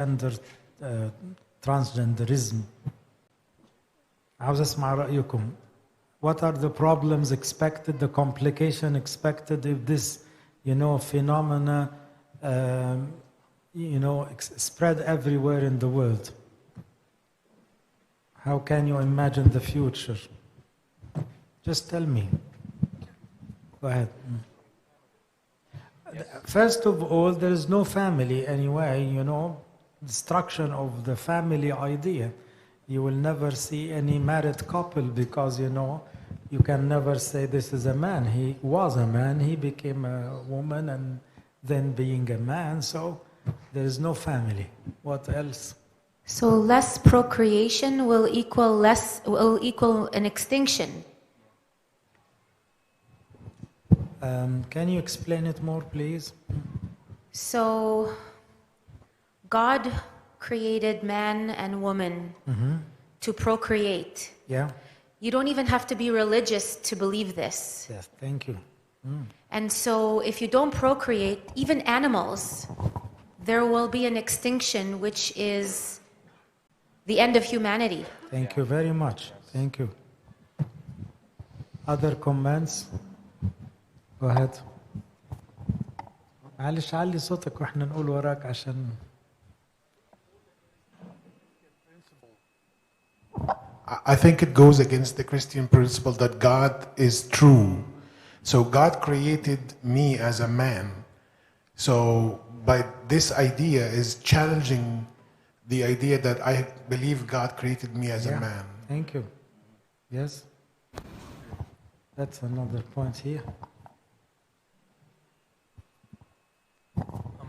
gender transgenderism. عاوز أسمع رأيكم. What are the problems expected, the complication expected if this, phenomena, spread everywhere in the world? How can you imagine the future? Just tell me. Go ahead. First of all, there is no family anyway, destruction of the family idea. You will never see any married couple because, you can never say this is a man. He was a man, he became a woman, and then being a man, so there is no family. What else? So less procreation will equal an extinction. Can you explain it more, please? So God created man and woman to procreate. Yeah. You don't even have to be religious to believe this. Yes, thank you. And so if you don't procreate, even animals, there will be an extinction, which is the end of humanity. Thank you very much. Thank you. Other comments? Go ahead. معلش علي صوتك واحنا نقول وراك عشان I think it goes against the Christian principle that God is true. So God created me as a man. So by this idea is challenging the idea that I believe God created me as a man. Thank you. Yes. That's another point here.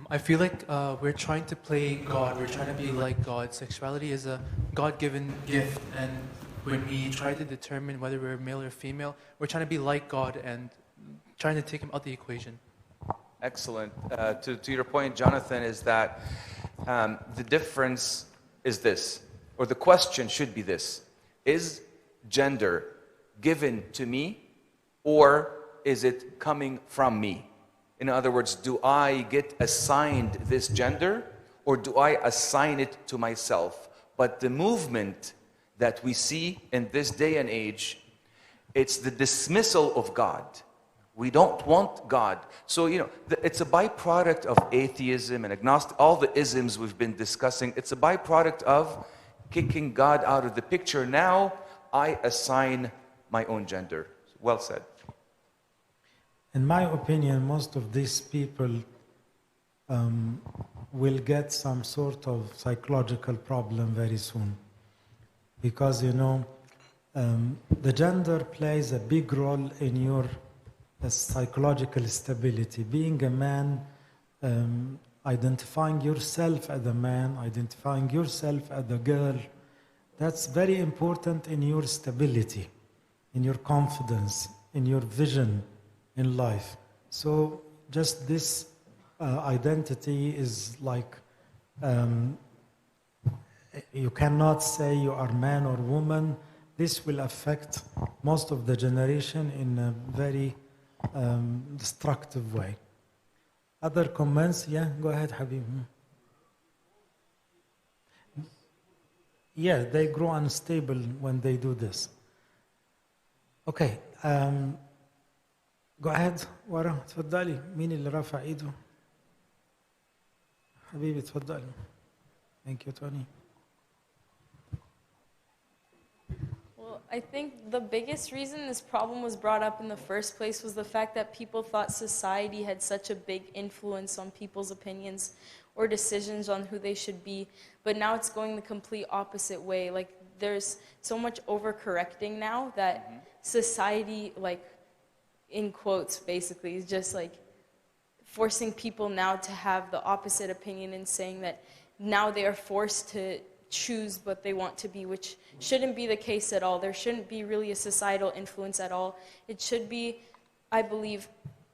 I feel like we're trying to play God. We're trying to be like God. Sexuality is a God-given gift, and when we try to determine whether we're male or female, we're trying to be like God and trying to take him out the equation. Excellent. To your point, Jonathan, is that the difference is this, or the question should be this: is gender given to me, or is it coming from me? In other words, do I get assigned this gender, or do I assign it to myself? But the movement that we see in this day and age, it's the dismissal of God. We don't want God. So, it's a byproduct of atheism and agnostic, all the isms we've been discussing. It's a byproduct of kicking God out of the picture. Now, I assign my own gender. Well said. In my opinion, most of these people will get some sort of psychological problem very soon. Because, the gender plays a big role in your psychological stability. Being a man, identifying yourself as a man, identifying yourself as a girl, that's very important in your stability, in your confidence, in your vision in life. So just this identity is like, you cannot say you are man or woman. This will affect most of the generation in a very destructive way. Other comments? Yeah, go ahead, Habib. Yeah, they grow unstable when they do this. Okay. Go ahead ورا تفضلي مين اللي رافع ايده حبيبي تفضلي. Thank you, Tony. Well, I think the biggest reason this problem was brought up in the first place was the fact that people thought society had such a big influence on people's opinions or decisions on who they should be, but now it's going the complete opposite way. Like, there's so much overcorrecting now that society, like, in quotes, basically, is just like forcing people now to have the opposite opinion and saying that now they are forced to choose what they want to be, which shouldn't be the case at all. There shouldn't be really a societal influence at all. It should be, I believe,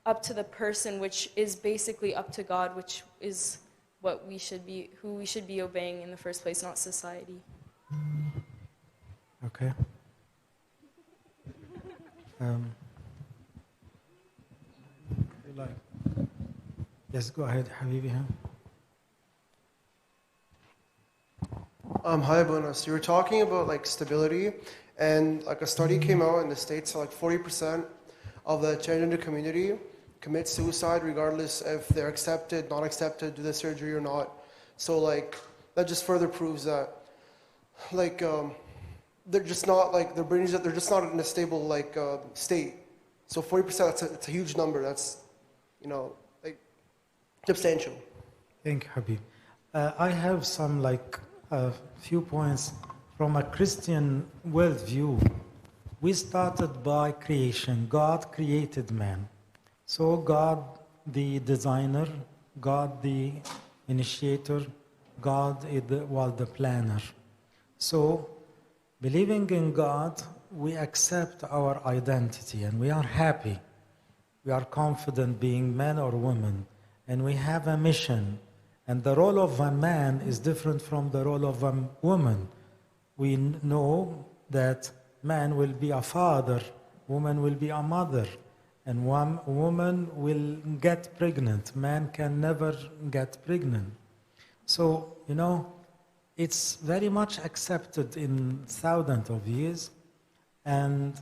up to the person, which is basically up to God, which is what we should be, who we should be obeying in the first place, not society. Okay. Yes, go ahead, Habibi. Hi, Buenos. You were talking about like stability, and like a study came out in the States, so like 40% of the transgender community commit suicide regardless if they're accepted, not accepted, do the surgery or not. So like that just further proves that like they're just not like their brains, they're just not in a stable like state. So 40%, it's a huge number. That's, you know, like substantial. Thank you, Habib. I have some few points from a Christian worldview. We started by creation. God created man. So God the designer, God the initiator, God was the planner. So believing in God, we accept our identity and we are happy. We are confident being man or woman, and we have a mission. And the role of a man is different from the role of a woman. We know that man will be a father, woman will be a mother, and one woman will get pregnant. Man can never get pregnant. So, it's very much accepted in thousands of years. And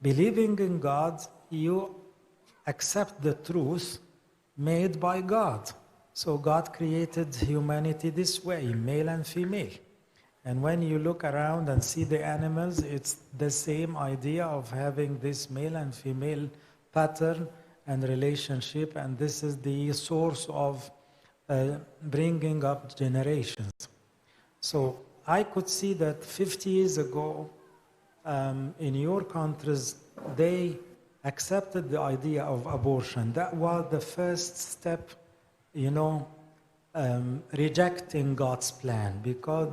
believing in God, you accept the truth made by God. So God created humanity this way, male and female. And when you look around and see the animals, it's the same idea of having this male and female pattern and relationship, and this is the source of bringing up generations. So I could see that 50 years ago, in your countries, they accepted the idea of abortion. That was the first step, rejecting God's plan, because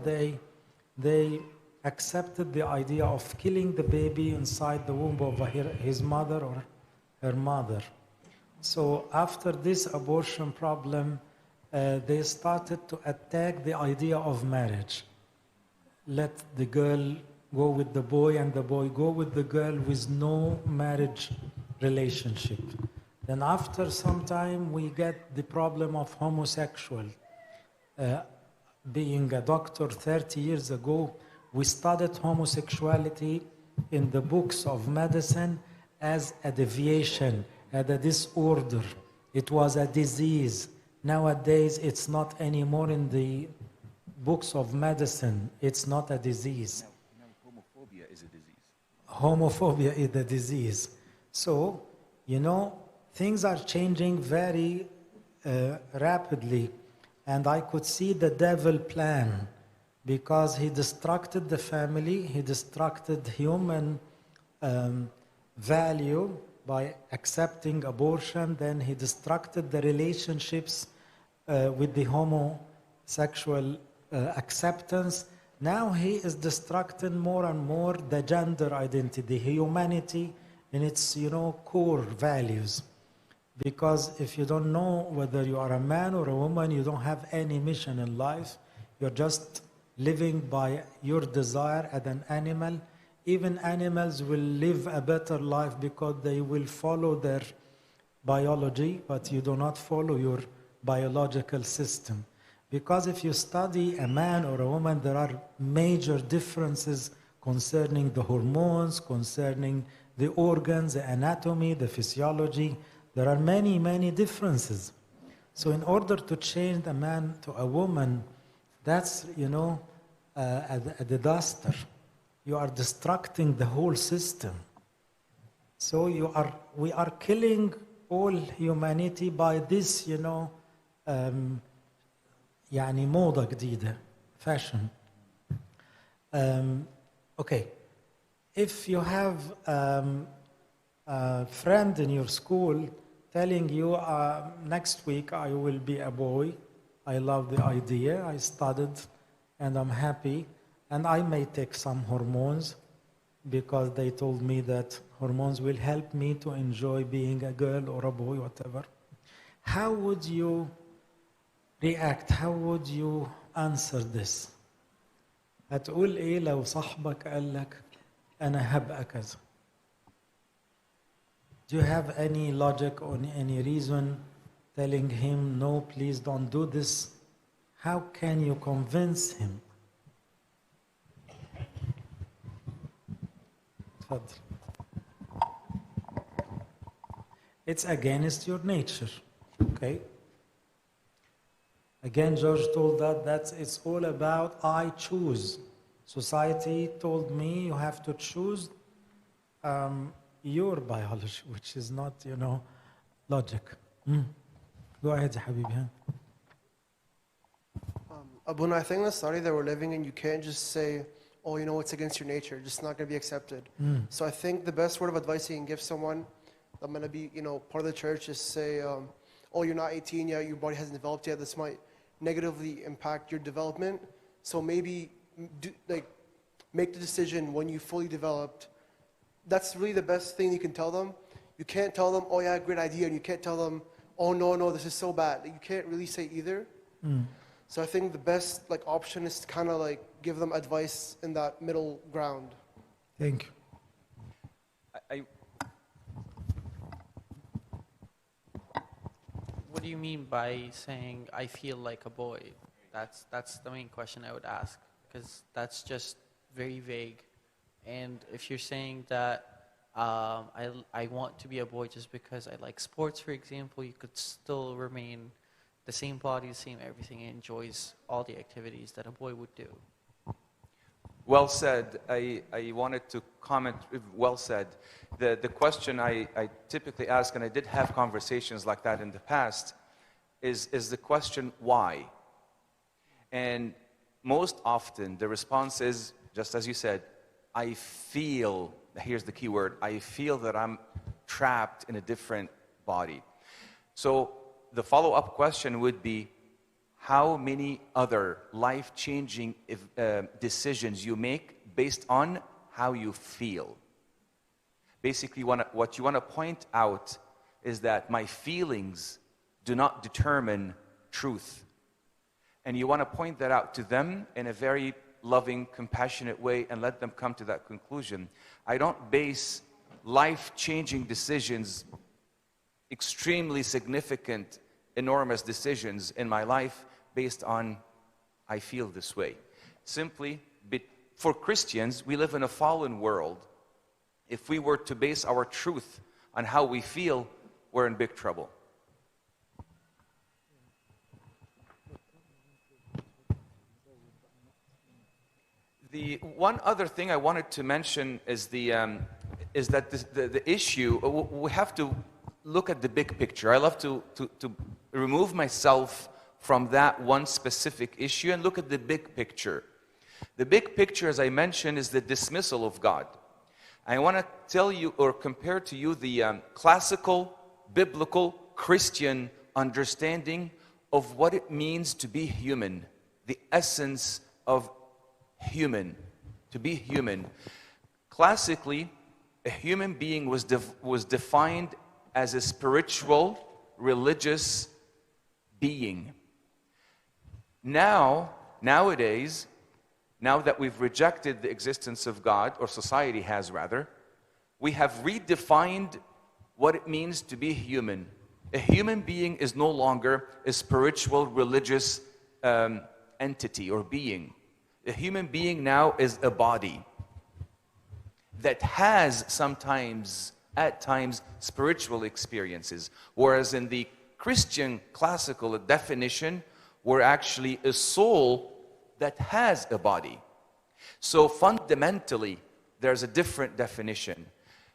they accepted the idea of killing the baby inside the womb of his mother or her mother. So after this abortion problem, they started to attack the idea of marriage. Let the girl go with the boy and the boy go with the girl with no marriage relationship. Then after some time, we get the problem of homosexual. Being a doctor 30 years ago, we studied homosexuality in the books of medicine as a deviation, as a disorder. It was a disease. Nowadays, it's not anymore in the books of medicine. It's not a disease. Homophobia is a disease. Homophobia is a disease. So, things are changing very rapidly. And I could see the devil plan, because he destructed the family, he destructed human value by accepting abortion, then he destructed the relationships with the homosexual acceptance. Now he is destructing more and more the gender identity, the humanity in its core values. Because if you don't know whether you are a man or a woman, you don't have any mission in life. You're just living by your desire as an animal. Even animals will live a better life because they will follow their biology, but you do not follow your biological system. Because if you study a man or a woman, there are major differences concerning the hormones, concerning the organs, the anatomy, the physiology. There are many, many differences. So in order to change a man to a woman, that's, a disaster. You are destructing the whole system. So we are killing all humanity by this, موضة جديدة, fashion. Okay, if you have a friend in your school telling you, next week I will be a boy, I love the idea, I studied and I'm happy, and I may take some hormones because they told me that hormones will help me to enjoy being a girl or a boy, whatever. How would you react? How would you answer this? هتقول ايه لو صاحبك قال لك انا هبقى كذا? Do you have any logic or any reason telling him, no, please don't do this? how can you convince him? تفضل. It's against your nature, okay? Again, George told that it's all about I choose. Society told me you have to choose your biology, which is not, logic. Go ahead, Habibi. Abuna, I think in the study that we're living in, you can't just say, oh, it's against your nature, just not going to be accepted. So I think the best word of advice you can give someone that going to be, part of the church is say, oh, you're not 18 yet, your body hasn't developed yet, this might negatively impact your development. So maybe make the decision when you fully developed. That's really the best thing you can tell them. You can't tell them, oh yeah, great idea, and you can't tell them, oh no, this is so bad. You can't really say either. So I think the best option is to kind of give them advice in that middle ground. Thank you. What do you mean by saying I feel like a boy? That's the main question I would ask, because that's just very vague. And if you're saying that I want to be a boy just because I like sports, for example, you could still remain the same body, the same everything, and enjoys all the activities that a boy would do. Well said. I wanted to comment, well said. The question I typically ask, and I did have conversations like that in the past, is the question, why? And most often the response is, just as you said, I feel, here's the key word, I feel that I'm trapped in a different body. So the follow-up question would be, how many other life-changing decisions you make based on how you feel? Basically, what you want to point out is that my feelings do not determine truth. And you want to point that out to them in a very loving, compassionate way and let them come to that conclusion. I don't base life-changing decisions, extremely significant, enormous decisions in my life based on I feel this way. Simply, for Christians, we live in a fallen world. If we were to base our truth on how we feel, we're in big trouble. The one other thing I wanted to mention is that the issue, we have to look at the big picture. I love to remove myself from that one specific issue and look at the big picture. The big picture, as I mentioned, is the dismissal of God. I want to tell you or compare to you the classical, biblical, Christian understanding of what it means to be human, the essence of human, to be human. Classically, a human being was defined as a spiritual, religious being. Nowadays, now that we've rejected the existence of God, or society has rather, we have redefined what it means to be human. A human being is no longer a spiritual, religious entity or being. A human being now is a body that has sometimes, at times, spiritual experiences. Whereas in the Christian classical definition, we're actually a soul that has a body. So fundamentally, there's a different definition.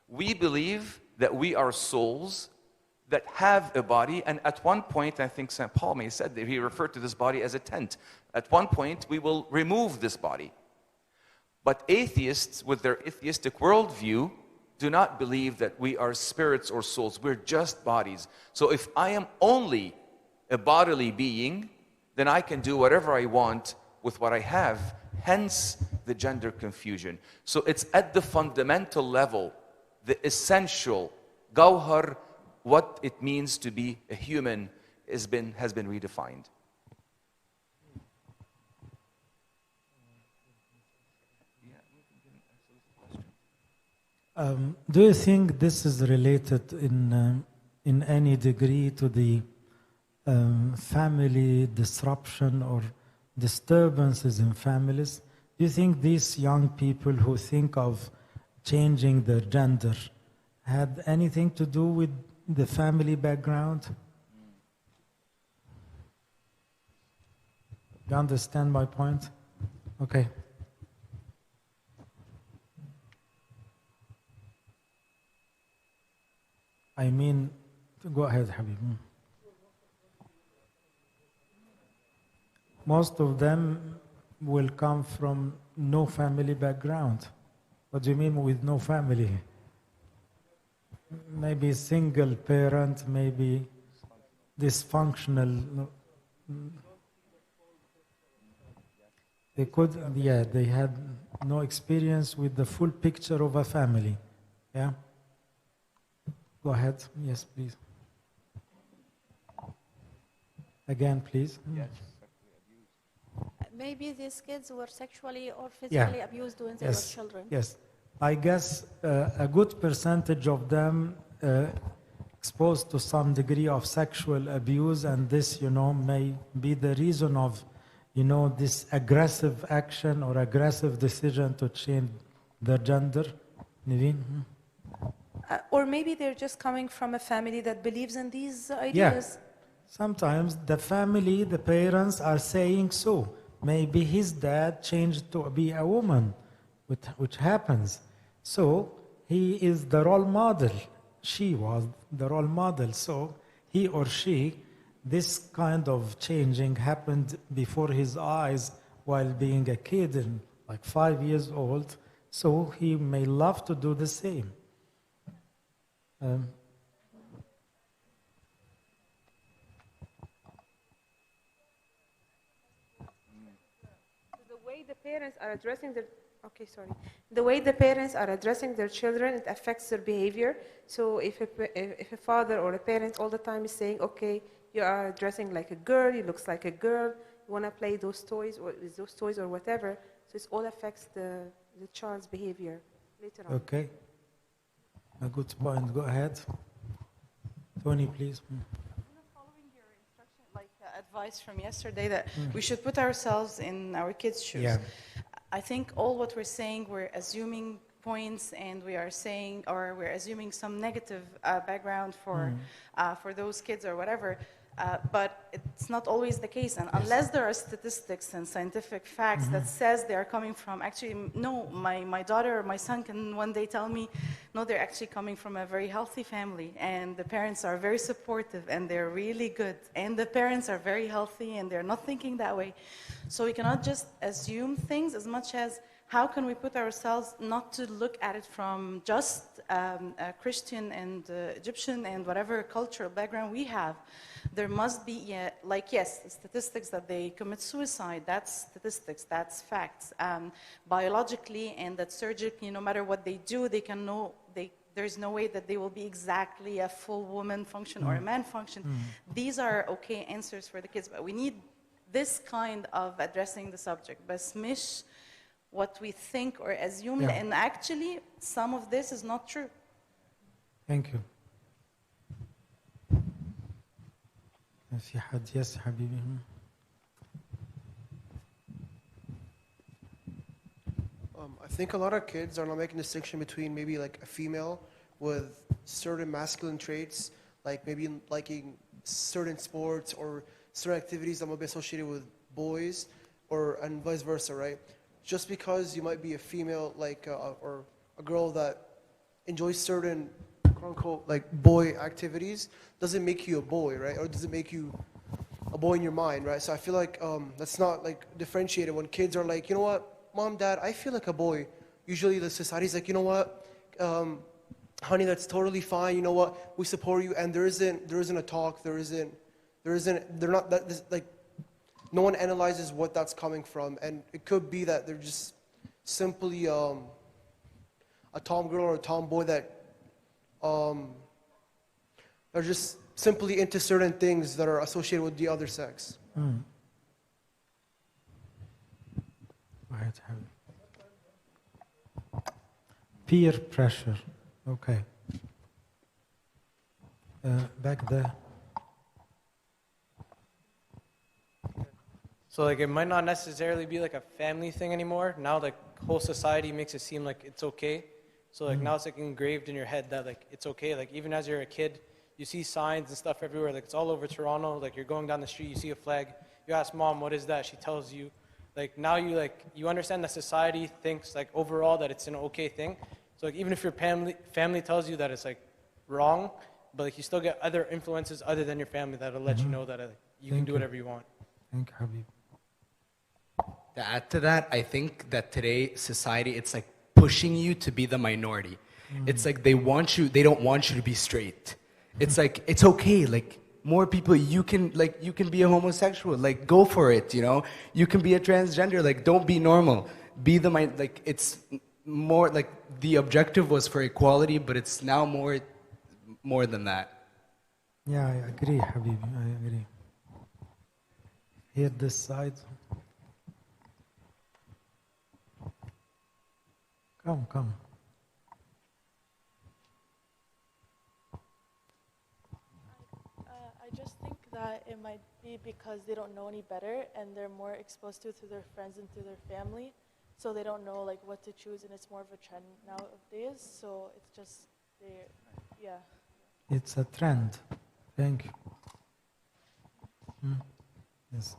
We believe that we are souls that have a body, and at one point, I think St. Paul may have said that he referred to this body as a tent. At one point, we will remove this body. But atheists, with their atheistic worldview, do not believe that we are spirits or souls. We're just bodies. So if I am only a bodily being, then I can do whatever I want with what I have, hence the gender confusion. So it's at the fundamental level, the essential, gawhar, what it means to be a human has been redefined. Do you think this is related in any degree to the family disruption or disturbances in families. Do you think these young people who think of changing their gender had anything to do with the family background? You understand my point? Okay. I mean, go ahead, Habib. Most of them will come from no family background. What do you mean with no family? Maybe single parent, maybe dysfunctional. They could, yeah, they had no experience with the full picture of a family. Yeah? Go ahead. Yes, please. Again, please. Yes. Maybe these kids were sexually or physically abused when they were children. Yes. I guess a good percentage of them exposed to some degree of sexual abuse, and this, may be the reason of, this aggressive action or aggressive decision to change their gender. Naveen? Or maybe they're just coming from a family that believes in these ideas. Yeah. Sometimes the family, the parents are saying so. Maybe his dad changed to be a woman, which happens. So he is the role model. She was the role model. So he or she, this kind of changing happened before his eyes while being a kid and like 5 years old. So he may love to do the same. The way the parents are addressing their children, it affects their behavior. So if a father or a parent all the time is saying, okay, you are dressing like a girl, you looks like a girl, you want to play those toys or with those toys or whatever, so it all affects the child's behavior later on. Okay. A good point. Go ahead. Tony, please. Following your instruction, like advice from yesterday, that we should put ourselves in our kids' shoes. Yeah. I think all what we're saying, we're assuming points, and we're assuming some negative background for those kids or whatever. But it's not always the case, and unless there are statistics and scientific facts that says they are coming from, actually, no, my daughter or my son can one day tell me, no, they're actually coming from a very healthy family, and the parents are very supportive, and they're really good, and the parents are very healthy, and they're not thinking that way. So we cannot just assume things as much as how can we put ourselves not to look at it from just Christian and Egyptian and whatever cultural background we have. There must be, yes, statistics that they commit suicide, that's statistics, that's facts. Biologically and that surgically, no matter what they do, they can know, there's no way that they will be exactly a full woman function or a man function. These are okay answers for the kids, but we need this kind of addressing the subject. But smish what we think or assume, and actually some of this is not true. Thank you. في حد يس حبيبي. I think a lot of kids are not making a distinction between maybe like a female with certain masculine traits, like maybe liking certain sports or certain activities that might be associated with boys, and vice versa, right? Just because you might be a female, or a girl that enjoys certain quote-unquote like boy activities, doesn't make you a boy, right? Or doesn't make you a boy in your mind, right? So I feel like that's not like differentiated when kids are like, you know what, mom, dad, I feel like a boy. Usually the society's like, you know what, honey, that's totally fine. You know what, we support you. And there isn't a talk. They're not that like. No one analyzes what that's coming from, and it could be that they're just simply a tomgirl or a tomboy that are just simply into certain things that are associated with the other sex. Right. Peer pressure. Okay. Back there. So like it might not necessarily be like a family thing anymore. Now like whole society makes it seem like it's okay. So like now it's like engraved in your head that like it's okay. Like even as you're a kid, you see signs and stuff everywhere. Like it's all over Toronto. Like you're going down the street, you see a flag. You ask mom, what is that? She tells you. Like now you understand that society thinks like overall that it's an okay thing. So like even if your family tells you that it's like wrong, but like you still get other influences other than your family that'll let you know that you can do whatever you want. Thank you, Habib. To add to that, I think that today society, it's like pushing you to be the minority. It's like they don't want you to be straight. It's like, it's okay, like more people, you can be a homosexual, like go for it, you know? You can be a transgender, like don't be normal. Be the, like it's more, like the objective was for equality, but it's now more than that. Yeah, I agree, Habibi, I agree. Here, this side. Come. I just think that it might be because they don't know any better and they're more exposed to it through their friends and through their family. So they don't know like what to choose, and it's more of a trend nowadays. So it's just, yeah. It's a trend. Thank you. Yes.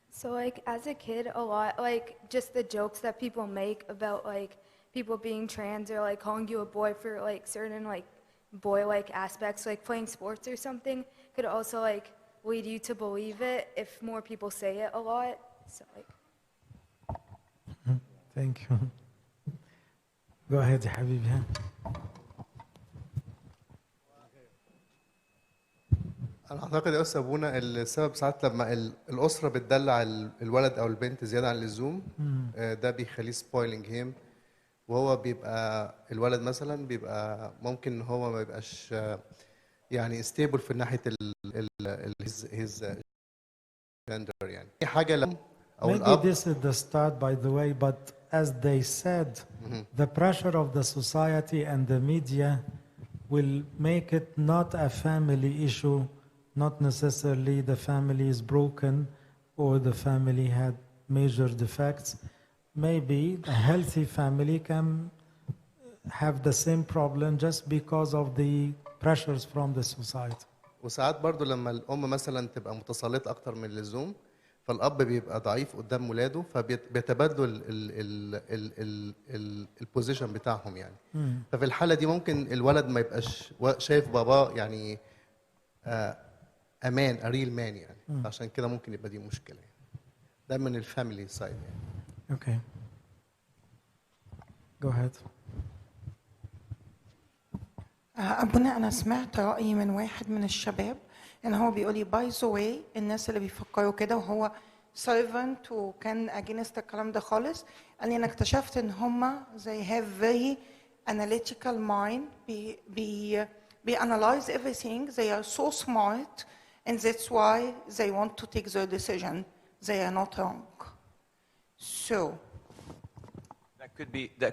So like as a kid, a lot, like just the jokes that people make about like people being trans or like calling you a boy for like certain like boy-like aspects, like playing sports or something, could also like lead you to believe it if more people say it a lot. So like. Thank you. Go ahead, Habibi. أنا أعتقد يا أستاذ أبونا السبب ساعات لما الأسرة بتدلع الولد أو البنت زيادة عن اللزوم، ده بيخليه سبويلينج هيم، وهو بيبقى الولد مثلا بيبقى ممكن إن هو ما يبقاش يعني ستيبل في ناحية his gender يعني. دي حاجة لما أو الأب. Maybe this is the start, by the way, but as they said, the pressure of the society and the media will make it not a family issue. Not necessarily the family is broken or the family had major defects. Maybe a healthy family can have the same problem just because of the pressures from the society. وساعات برضو لما الأم مثلا تبقى متسلطة أكتر من اللزوم، فالأب بيبقى ضعيف قدام ولاده، فبيتبادلوا البوزيشن بتاعهم يعني. ففي الحالة دي ممكن الولد ما يبقاش شايف باباه يعني امان اريل مان يعني. عشان كده ممكن يبقى دي مشكله يعني. ده من الفاميلي سايد يعني. Okay. Go ahead. أبونا أنا سمعت رأي من واحد من الشباب إن هو بيقول لي باي ذا واي الناس اللي بيفكروا كده وهو servant وكان against الكلام ده خالص، قال لي أنا اكتشفت إن هم they have very analytical mind they analyze everything, they are so smart, and that's why they want to take their decision. They are not wrong. So that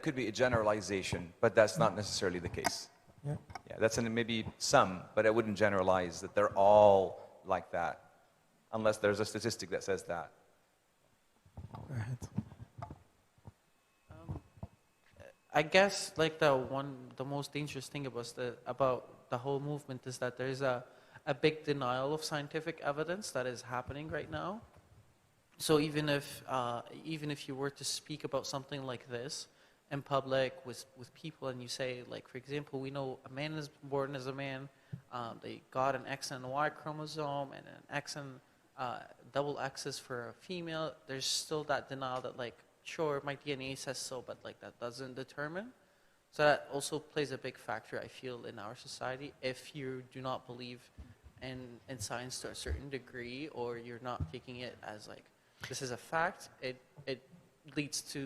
could be a generalization, but that's not necessarily the case. Yeah, that's maybe some, but I wouldn't generalize that they're all like that, unless there's a statistic that says that. Go ahead. I guess like the most dangerous thing about the whole movement is that there is a big denial of scientific evidence that is happening right now. So even if you were to speak about something like this in public with people, and you say, like, for example, we know a man is born as a man, they got an X and Y chromosome and an X and double X's for a female, there's still that denial that like, sure, my DNA says so, but like that doesn't determine. So that also plays a big factor, I feel, in our society. If you do not believe in science to a certain degree, or you're not taking it as like, this is a fact, it leads to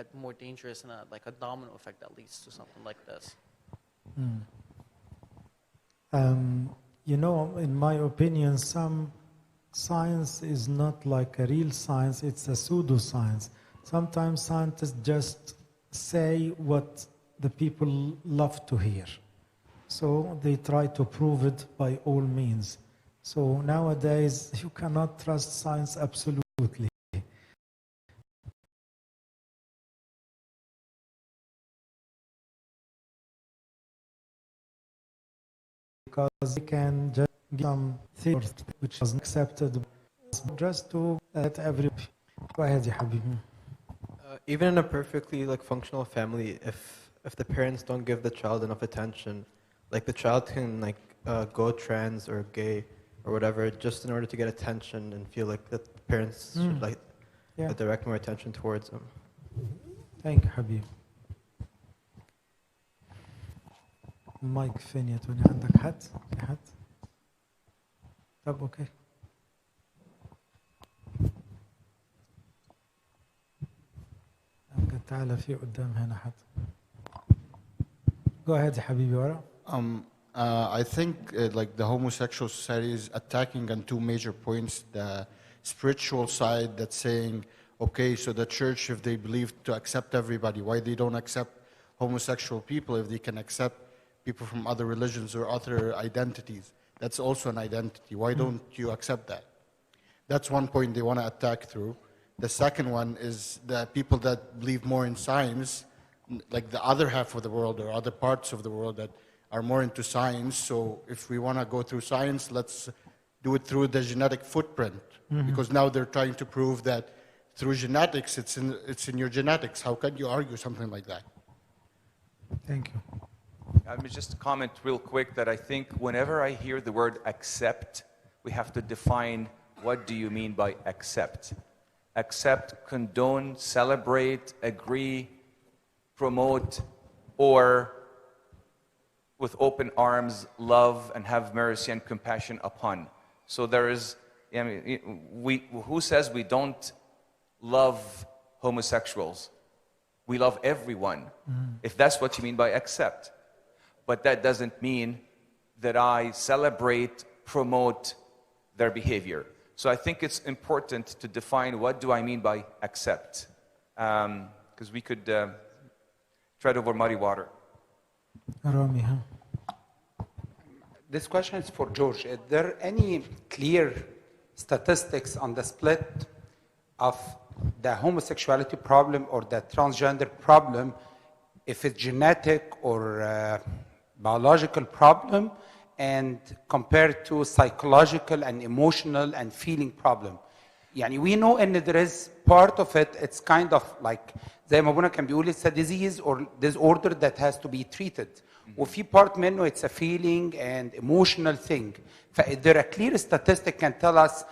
a more dangerous and like a domino effect that leads to something like this. You know, in my opinion, some science is not like a real science, it's a pseudoscience. Sometimes scientists just say what the people love to hear. So they try to prove it by all means. So nowadays, you cannot trust science absolutely. because we can just give some theories which was accepted just to let everybody. Go ahead, ya habibi. Even in a perfectly functional family, if the parents don't give the child enough attention, the child can go trans or gay or whatever just in order to get attention and feel like that the parents should direct more attention towards them. Thank you, Habib. المايك فين يا توني؟ عندك حد؟ في حد؟ طب اوكي. تعالى في قدام هنا حد. Go ahead يا حبيبي ورا. I think the homosexual society is attacking on two major points. The spiritual side that's saying, okay, so the church, if they believe to accept everybody, why they don't accept homosexual people if they can accept people from other religions or other identities? That's also an identity. Why don't you accept that? That's one point they want to attack through. The second one is the people that believe more in science, like the other half of the world or other parts of the world that are more into science. So if we want to go through science, let's do it through the genetic footprint. Because now they're trying to prove that through genetics, it's in your genetics. How can you argue something like that? Thank you. Let me just comment real quick that I think whenever I hear the word accept, we have to define what do you mean by accept. Accept, condone, celebrate, agree, promote, or with open arms, love and have mercy and compassion upon. So there is, who says we don't love homosexuals? We love everyone, if that's what you mean by accept. But that doesn't mean that I celebrate, promote their behavior. So I think it's important to define what do I mean by accept. Because we could tread over muddy water. Rami, huh? This question is for George. Is there any clear statistics on the split of the homosexuality problem or the transgender problem, if it's genetic or biological problem, and compared to psychological and emotional and feeling problem? يعني we know and there is part of it, it's kind of like زي ما ابونا كان بيقول it's a disease or disorder that has to be treated. وفي part منه it's a feeling and emotional thing. Is there a clear statistic can tell us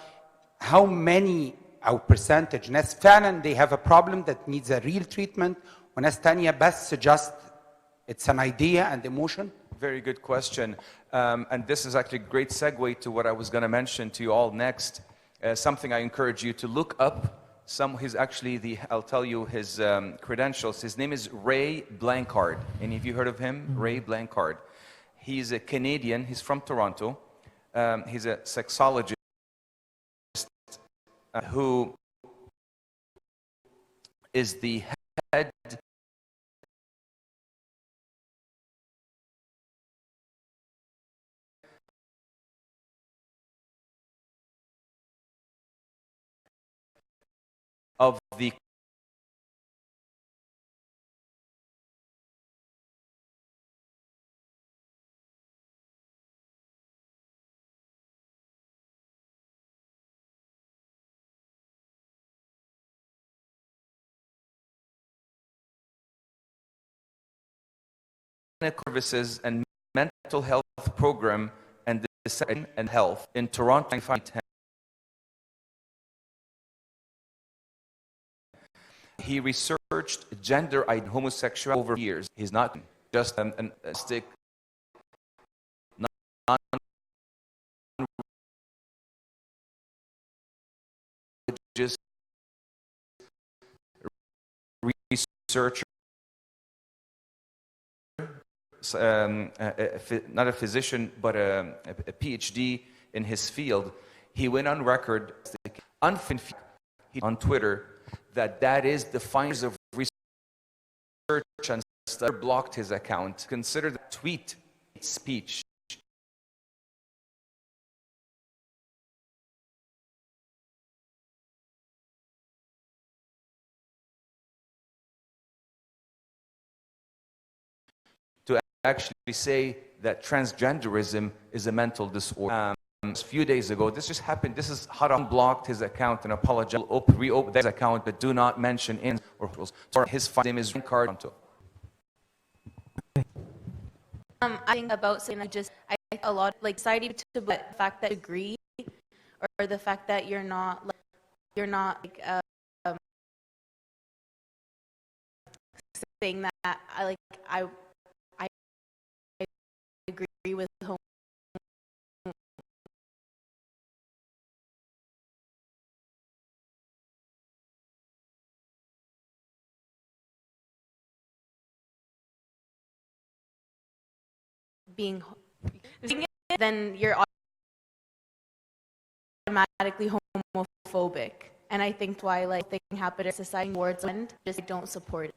how many or percentage ناس فعلا they have a problem that needs a real treatment وناس تانية بس just it's an idea and emotion? Very good question. And this is actually a great segue to what I was going to mention to you all next. Something I encourage you to look up. I'll tell you his credentials. His name is Ray Blanchard. Any of you heard of him? Ray Blanchard. He's a Canadian. He's from Toronto. He's a sexologist who is the head of the services and mental health program and health in Toronto. He researched gender and homosexuality over years. He's not just a stick, non-religious researcher, not a physician, but a PhD in his field. He went on record on Twitter that is the findings of research and study blocked his account. Consider the tweet speech. To actually say that transgenderism is a mental disorder. A few days ago, this just happened. This is Haram blocked his account and Apologetics reopened his account, but do not mention in or his name is card onto. I think about saying that I think a lot like society to the fact that degree or the fact that you're not saying that I agree with home being then you're automatically homophobic, and I think why like thing happened in society towards end just don't support it.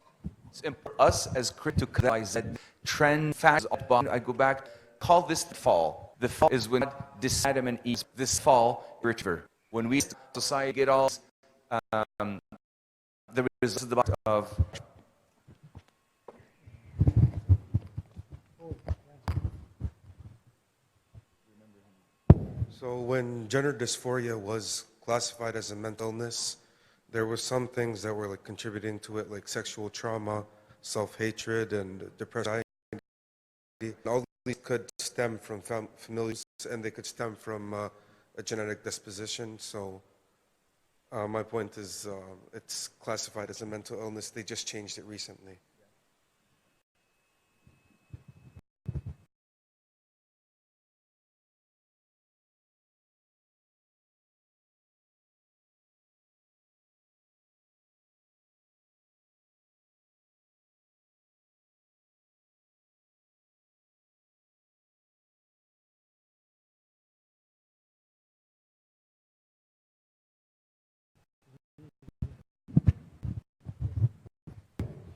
It's important us as critical that trend facts. I go back, call this the fall. The fall is when Adam and Eve. This fall, richer. When we society get all the results of. So when gender dysphoria was classified as a mental illness, there were some things that were like contributing to it, like sexual trauma, self-hatred, and depression. All these could stem from familial, and they could stem from a genetic disposition. So my point is, it's classified as a mental illness. They just changed it recently.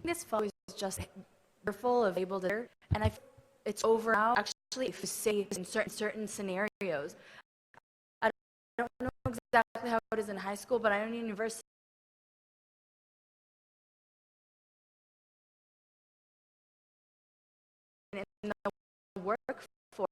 This fall is just fearful of able to, and it's over now. Actually, if you say in certain scenarios, I don't know exactly how it is in high school, but I know in university. In the workforce.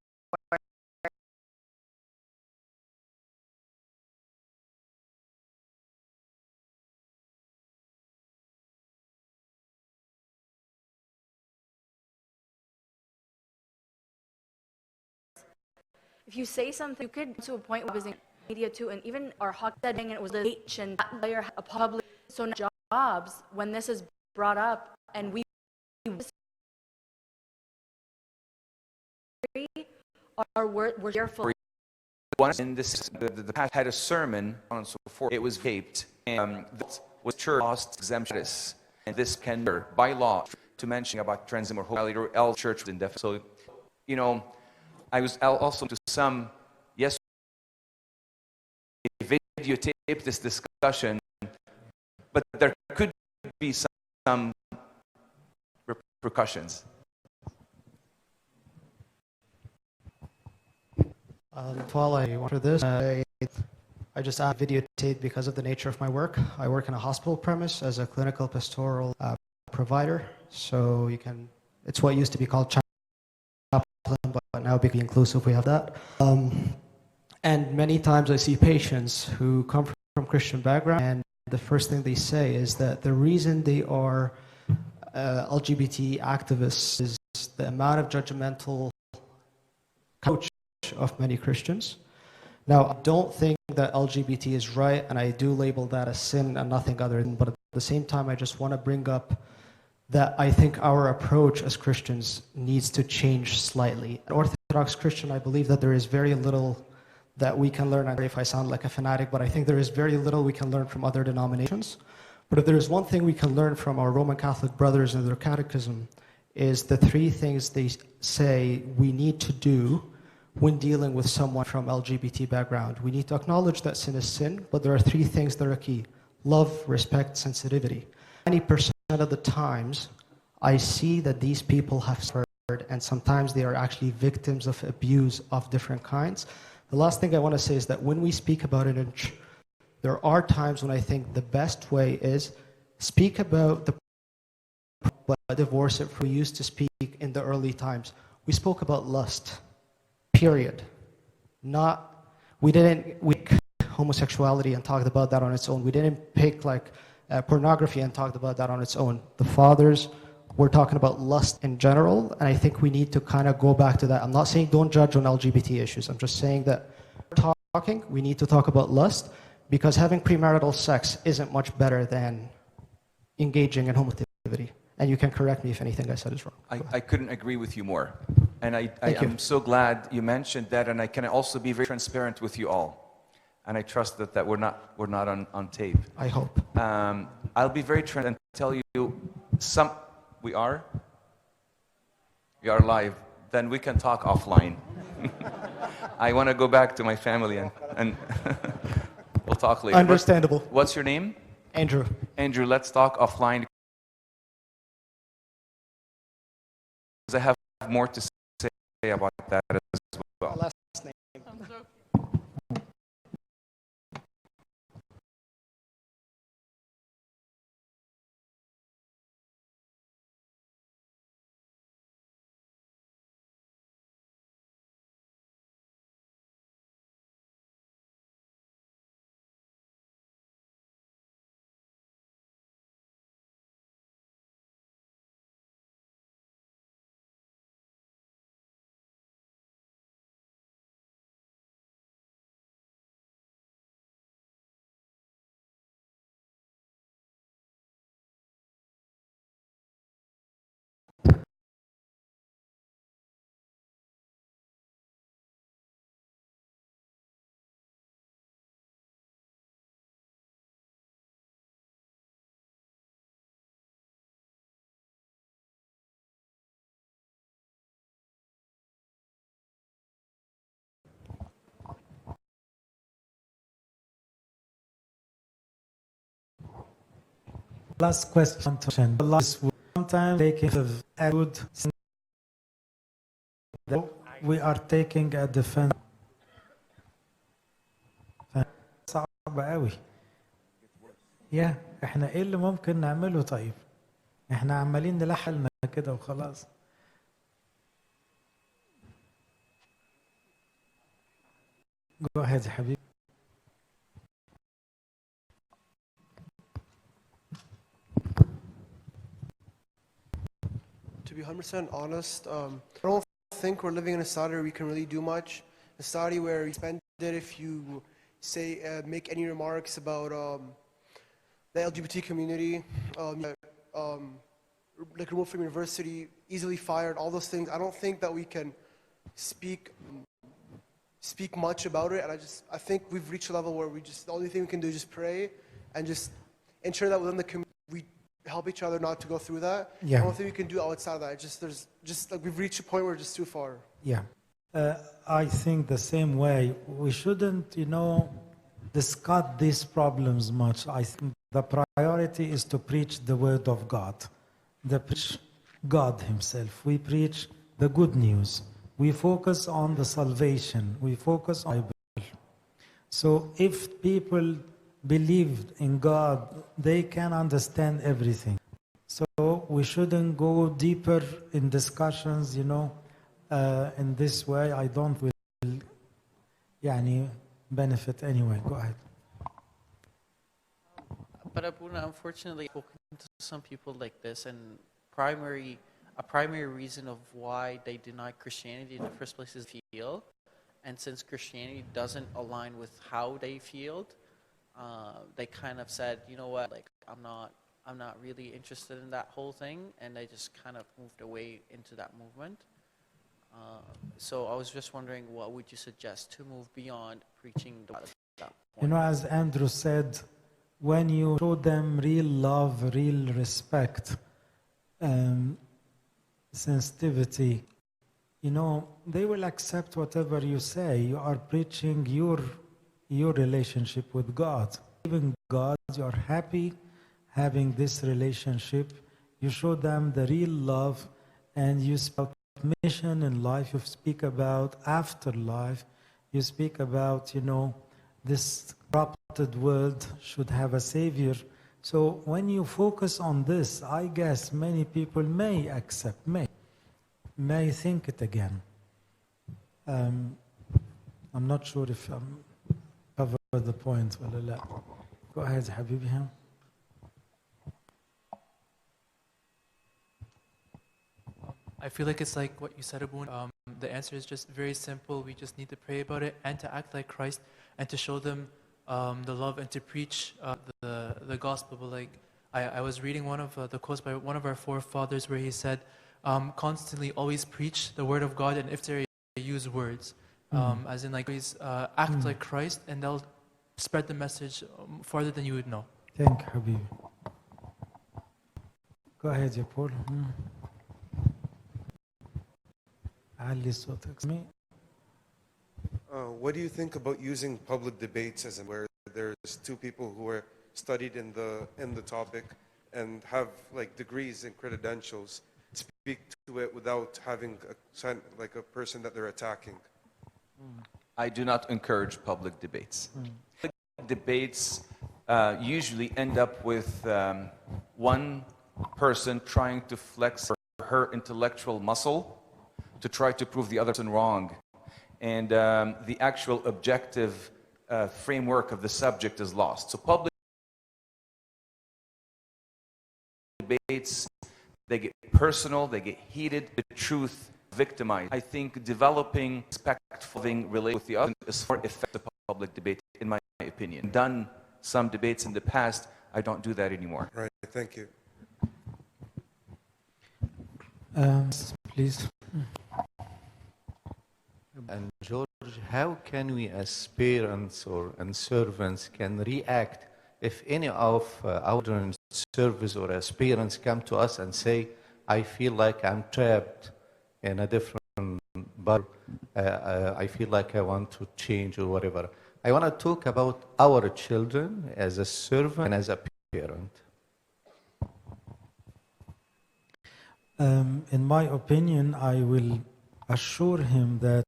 If you say something, you could to a point where it was in media too, and even our hockey said and it was the H and that player a public. So now jobs when this is brought up and we are we're fearful. One in this, the past had a sermon on and so forth. It was vaped, and that was church lost exemption, and this can by law to mention about trans or L church indefinite. So, you know. I was also to some, yes, videotape this discussion, but there could be some repercussions. While I want for this, I just add videotape because of the nature of my work. I work in a hospital premise as a clinical pastoral provider, so it's what used to be called but now being inclusive, we have that. And many times I see patients who come from Christian background, and the first thing they say is that the reason they are LGBT activists is the amount of judgmental coach of many Christians. Now, I don't think that LGBT is right, and I do label that as sin and nothing other than, but at the same time, I just want to bring up that I think our approach as Christians needs to change slightly. An Orthodox Christian, I believe that there is very little that we can learn. I'm sorry if I sound like a fanatic, but I think there is very little we can learn from other denominations. But if there is one thing we can learn from our Roman Catholic brothers and their catechism, is the three things they say we need to do when dealing with someone from LGBT background. We need to acknowledge that sin is sin, but there are three things that are key: love, respect, sensitivity. 90% of the times, I see that these people have suffered, and sometimes they are actually victims of abuse of different kinds. The last thing I want to say is that when we speak about it, there are times when I think the best way is speak about the divorce that we used to speak in the early times. we spoke about lust, period. We didn't pick homosexuality and talked about that on its own. We didn't pick like pornography and talked about that on its own. The fathers were talking about lust in general, and I think we need to kind of go back to that. I'm not saying don't judge on LGBT issues. I'm just saying that we need to talk about lust, because having premarital sex isn't much better than engaging in homoactivity. And you can correct me if anything I said is wrong. I couldn't agree with you more. And I'm so glad you mentioned that, and I can also be very transparent with you all. And I trust that we're not on tape. I hope. I'll be very transparent and tell you we are live. Then we can talk offline. I want to go back to my family and we'll talk later. Understandable. What's your name? Andrew. Andrew, let's talk offline. I have more to say about that as well. Last name. Last question. Sometimes taking the attitude, we are taking a defense. صعبة قوي. احنا ايه اللي ممكن نعمله طيب؟ احنا عمالين نلحلنا كده وخلاص. Go ahead يا حبيبي. To be 100% honest, I don't think we're living in a society where we can really do much. A society where you spend it if you say, make any remarks about the LGBT community, like removed from university, easily fired, all those things. I don't think that we can speak much about it. And I think we've reached a level where the only thing we can do is just pray and just ensure that within the community we help each other not to go through that. Yeah. I don't think we can do outside of that. There's like we've reached a point where we're just too far. Yeah. I think the same way. We shouldn't, discuss these problems much. I think the priority is to preach the word of God. Preach God himself. We preach the good news. We focus on the salvation. We focus on the Bible. So if people believe in God, they can understand everything. So we shouldn't go deeper in discussions, in this way. I don't will benefit anyway. Go ahead. But Abuna, unfortunately, I've spoken to some people like this, and a primary reason of why they deny Christianity in the first place is feel, and since Christianity doesn't align with how they feel, they kind of said, you know what, like I'm not really interested in that whole thing, and they just kind of moved away into that movement. So I was just wondering, what would you suggest to move beyond preaching the at that point? As Andrew said, when you show them real love, real respect, sensitivity, they will accept whatever you say. You are preaching your relationship with God. Even God, you are happy having this relationship. You show them the real love, and you speak about mission in life. You speak about afterlife. You speak about, this corrupted world should have a savior. So when you focus on this, I guess many people may accept, may think it again. I'm not sure if I'm covered the point ولا لا. Go ahead حبيبي. I feel like it's like what you said, Abun. The answer is just very simple. We just need to pray about it and to act like Christ and to show them the love and to preach the gospel. But like I was reading one of the quotes by one of our forefathers where he said, constantly always preach the word of God, and if they use words, as in like always act like Christ, and they'll spread the message farther than you would know. Thank you, Habibi. Go ahead, ya Paul. علي صوتك. What do you think about using public debates as in where there's two people who are studied in the topic and have like degrees and credentials speak to it without having a person that they're attacking? I do not encourage public debates. Public debates usually end up with one person trying to flex her intellectual muscle to try to prove the other person wrong. And the actual objective framework of the subject is lost. So public debates, they get personal, they get heated, the truth victimized. I think developing respectful relationship with the other is more effective public debate, in my opinion. Done some debates in the past, I don't do that anymore. Right, thank you. Please. And George, how can we as parents and servants can react if any of our children's service or as parents come to us and say, I feel like I'm trapped in a different bar, I feel like I want to change or whatever. I want to talk about our children as a servant and as a parent. In my opinion, I will assure him that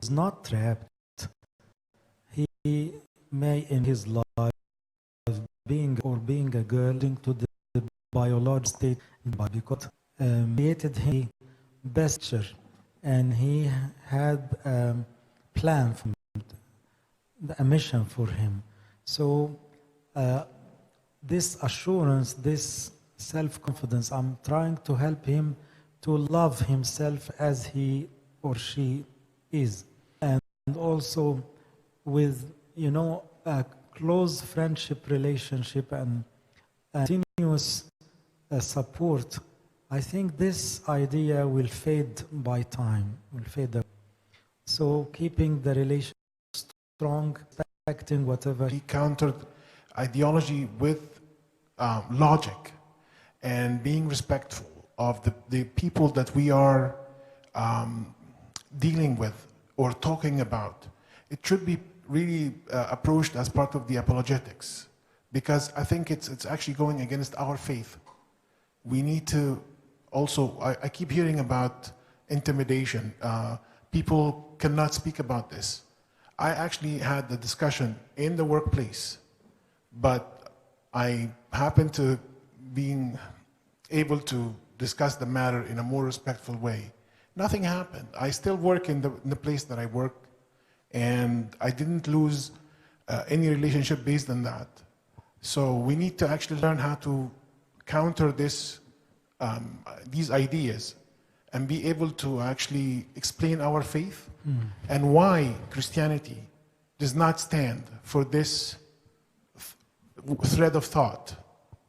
he's not trapped. He may in his life being a girl to the biological state because created him best and he had a plan for him, a mission for him. So this assurance, this self-confidence, I'm trying to help him to love himself as he or she is. And also with, a close friendship relationship and continuous support, I think this idea will fade by time, will fade away. So keeping the relationship strong, respecting whatever. He countered ideology with logic and being respectful of the people that we are dealing with or talking about. It should be really approached as part of the apologetics, because I think it's actually going against our faith. We need to also, I keep hearing about intimidation. People cannot speak about this. I actually had the discussion in the workplace, but I happened to being able to discuss the matter in a more respectful way. Nothing happened. I still work in the place that I work, and I didn't lose any relationship based on that. So we need to actually learn how to counter this, these ideas and be able to actually explain our faith and why Christianity does not stand for this thread of thought.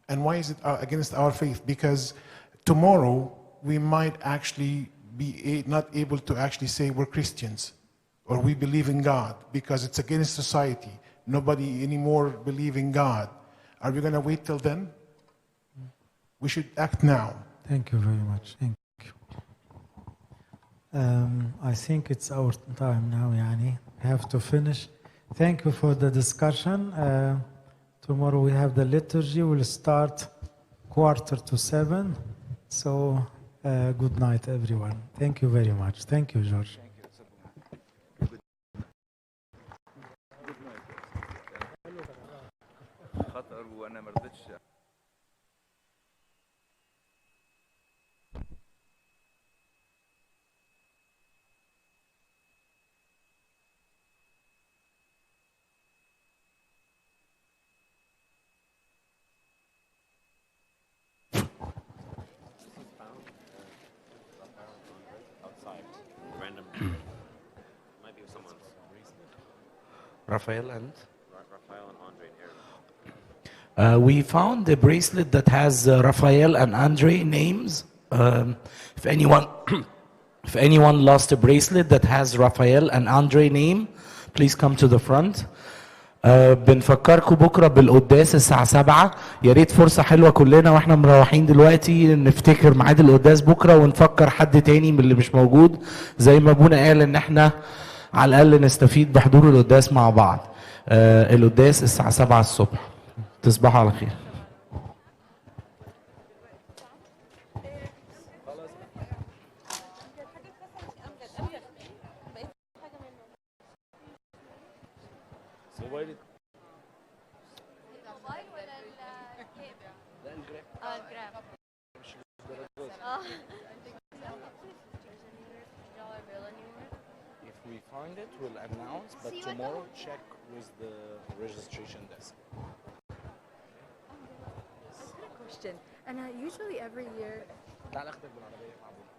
And why is it against our faith? Because tomorrow we might actually be not able to actually say we're Christians or we believe in God, because it's against society. Nobody anymore believe in God. Are we going to wait till then? We should act now. Thank you very much. Thank you. I think it's our time now, Yani. We have to finish. Thank you for the discussion. Tomorrow we have the liturgy. We'll start 6:45. So good night, everyone. Thank you very much. Thank you, George. خطر وانا ما رضيتش Raphael and? We found a bracelet that has Raphael and Andre names. If anyone, if anyone lost a bracelet that has Raphael and Andre name, please come to the front. بنفكركم بكره بالقداس الساعه 7. يا ريت فرصه حلوه كلنا واحنا مروحين دلوقتي نفتكر ميعاد القداس بكره ونفكر حد تاني من اللي مش موجود، زي ما ابونا قال ان احنا على الاقل نستفيد بحضور القداس مع بعض. القداس الساعه 7 الصبح. تصبحوا على خير. If we find it, we'll announce, but tomorrow check with the registration desk. Question. And usually every year. تعال اخدك بالعربية مع ابوك.